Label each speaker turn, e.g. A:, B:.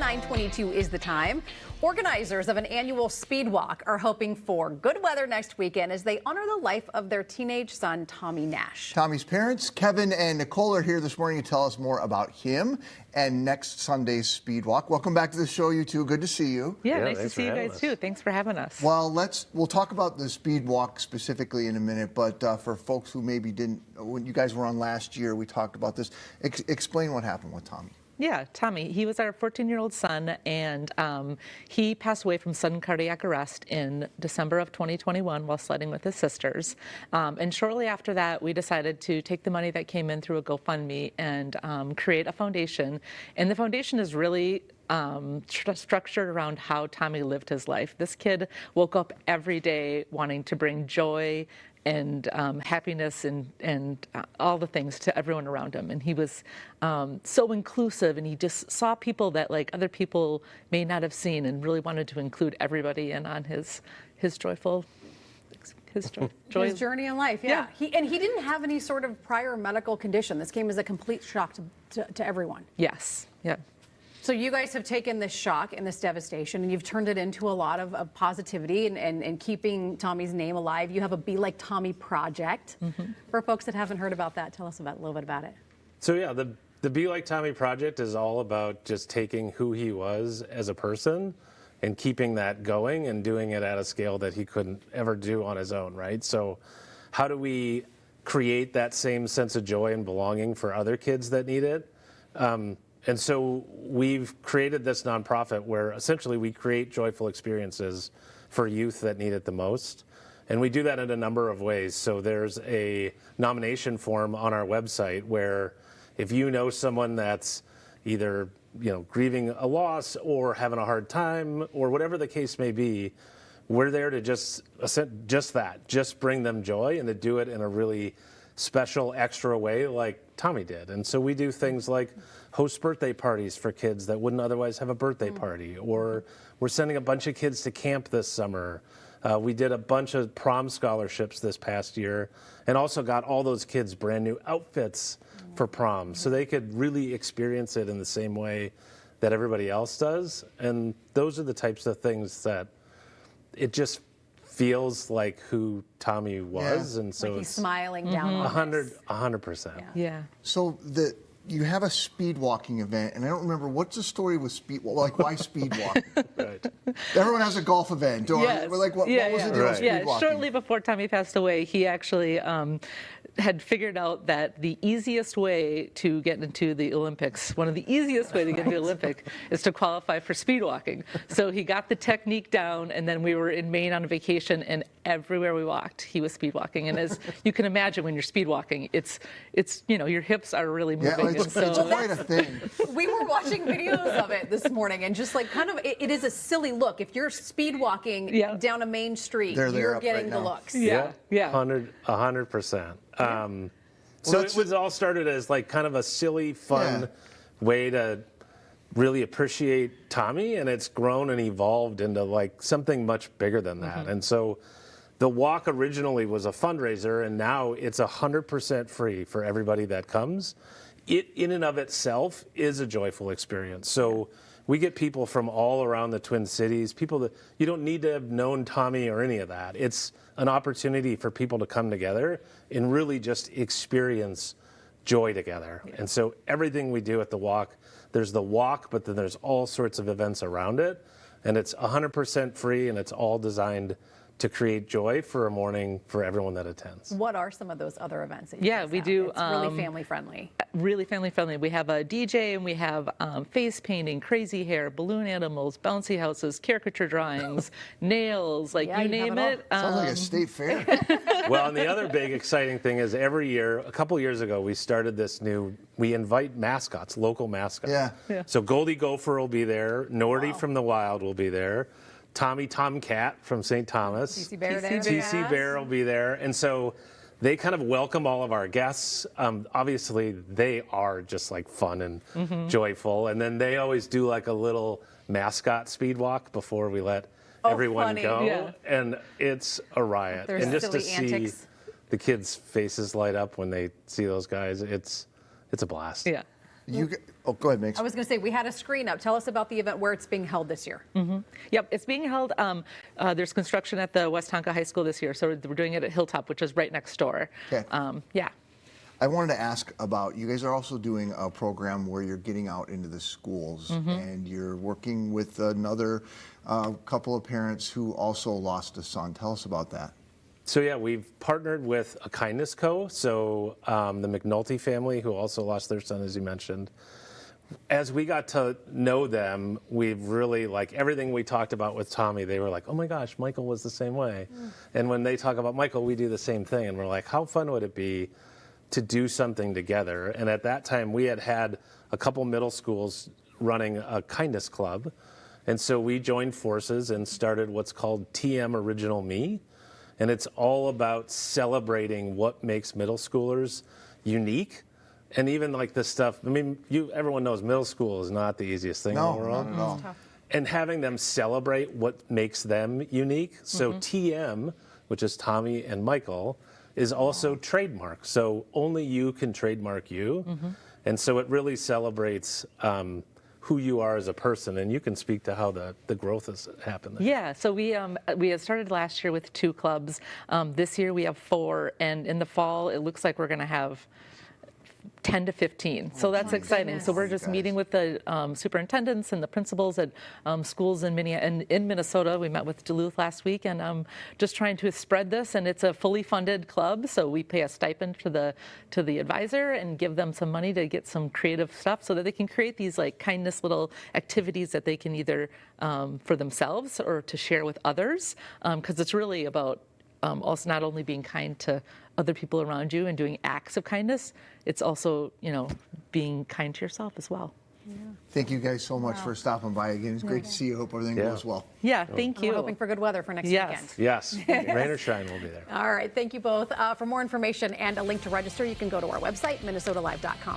A: 9:22 is the time. Organizers of an annual speed walk are hoping for good weather next weekend as they honor the life of their teenage son, Tommy Nash.
B: Tommy's parents, Kevin and Nicole, are here this morning to tell us more about him and next Sunday's speed walk. Welcome back to the show, you two. Good to see you.
C: Yeah, nice to see you guys too. Thanks for having us.
B: Well, we'll talk about the speed walk specifically in a minute, but for folks who maybe didn't, when you guys were on last year, we talked about this. Explain what happened with Tommy.
C: Yeah, Tommy, he was our 14-year-old son, and he passed away from sudden cardiac arrest in December of 2021 while sledding with his sisters. And shortly after that, we decided to take the money that came in through a GoFundMe and create a foundation. And the foundation is really structured around how Tommy lived his life. This kid woke up every day wanting to bring joy and happiness and all the things to everyone around him. And he was so inclusive, and he just saw people that like other people may not have seen, and really wanted to include everybody in on his joyful his
A: journey in life. Yeah. He didn't have any sort of prior medical condition. This came as a complete shock to everyone.
C: Yes. Yeah.
A: So you guys have taken this shock and this devastation, and you've turned it into a lot of positivity and keeping Tommy's name alive. You have a Be Like Tommy project. For folks that haven't heard about that, tell us a little bit about it.
D: So yeah, the Be Like Tommy project is all about just taking who he was as a person and keeping that going and doing it at a scale that he couldn't ever do on his own, right? So how do we create that same sense of joy and belonging for other kids that need it? And so we've created this nonprofit where essentially we create joyful experiences for youth that need it the most. And we do that in a number of ways. So there's a nomination form on our website where if you know someone that's either grieving a loss or having a hard time or whatever the case may be, we're there to just bring them joy and to do it in a really special, extra way like Tommy did. And so we do things like host birthday parties for kids that wouldn't otherwise have a birthday party, or we're sending a bunch of kids to camp this summer. We did a bunch of prom scholarships this past year and also got all those kids brand new outfits for prom so they could really experience it in the same way that everybody else does. And those are the types of things that it just feels like who Tommy was, and so
A: like he's smiling down on us.
D: 100%.
C: Yeah.
B: So you have a speed walking event, and I don't remember what's the story with speed. Like why speed walking?
D: Right.
B: Everyone has a golf event, or
C: Yes.
B: like what was the deal with speed walking?
C: Shortly before Tommy passed away, he actually had figured out that the easiest way to get into the Olympics, one of the easiest way to get into the Olympic, is to qualify for speed walking. So he got the technique down, and then we were in Maine on a vacation, and everywhere we walked, he was speed walking. And as you can imagine, when you're speed walking, it's your hips are really moving.
B: Yeah, it's quite a thing.
A: We were watching videos of it this morning, and just like it is a silly look. If you're speed walking down a main street, you're getting the looks.
C: Yeah.
D: 100%. So it was all started as like kind of a silly, fun way to really appreciate Tommy, and it's grown and evolved into like something much bigger than that. And so the walk originally was a fundraiser, and now it's 100% free for everybody that comes. It in and of itself is a joyful experience. So we get people from all around the Twin Cities, people that you don't need to have known Tommy or any of that. It's an opportunity for people to come together and really just experience joy together. And so everything we do at the walk, there's the walk, but then there's all sorts of events around it. And it's 100% free, and it's all designed to create joy for a morning for everyone that attends.
A: What are some of those other events that you guys
C: we
A: have?
C: do.
A: It's really family friendly.
C: Really family friendly. We have a DJ, and we have face painting, crazy hair, balloon animals, bouncy houses, caricature drawings, nails, like you name it.
B: Sounds like a state fair.
D: Well, and the other big exciting thing is every year, a couple years ago, we started this we invite mascots, local mascots.
B: Yeah.
D: So Goldie Gopher will be there, Nordy from the Wild will be there, Tommy Tomcat from St. Thomas. TC Bear will be there. And so they kind of welcome all of our guests. Obviously, they are just like fun and joyful. And then they always do like a little mascot speed walk before we let everyone go.
C: Yeah.
D: And it's a riot.
A: There's
D: and just to
A: silly antics.
D: see the kids' faces light up when they see those guys, it's a blast.
C: Yeah.
B: Go ahead, Mix.
A: I was going to say, we had a screen up. Tell us about the event, where it's being held this year.
C: Yep, it's being held. There's construction at the West Tonka High School this year, so we're doing it at Hilltop, which is right next door.
B: Okay.
C: Yeah.
B: I wanted to ask about, you guys are also doing a program where you're getting out into the schools and you're working with another couple of parents who also lost a son. Tell us about that.
D: So yeah, we've partnered with a Kindness Co. So the McNulty family, who also lost their son, as you mentioned. As we got to know them, we've really, like, everything we talked about with Tommy, they were like, oh my gosh, Michael was the same way. And when they talk about Michael, we do the same thing. And we're like, how fun would it be to do something together? And at that time, we had a couple middle schools running a kindness club. And so we joined forces and started what's called TM Original Me. And it's all about celebrating what makes middle schoolers unique. And even like the stuff, I mean, everyone knows middle school is not the easiest thing in the world.
B: Not at all.
D: And having them celebrate what makes them unique. So TM, which is Tommy and Michael, is also trademark. So only you can trademark you. And so it really celebrates who you are as a person, and you can speak to how the growth has happened there.
C: Yeah, so we had started last year with 2 clubs. This year we have 4, and in the fall it looks like we're going to have 10 to 15. So that's exciting. So we're just meeting with the superintendents and the principals at schools in Minnesota. We met with Duluth last week, and just trying to spread this. And it's a fully funded club, so we pay a stipend to the advisor and give them some money to get some creative stuff so that they can create these like kindness little activities that they can either for themselves or to share with others, because it's really about also not only being kind to other people around you and doing acts of kindness, it's also, being kind to yourself as well.
B: Thank you guys so much for stopping by again. It's great to see you. Hope everything goes well.
C: Yeah, thank you.
A: We're hoping for good weather for next weekend.
D: Yes, rain or shine, we'll be there.
A: All right, thank you both. For more information and a link to register, you can go to our website, minnesotalive.com.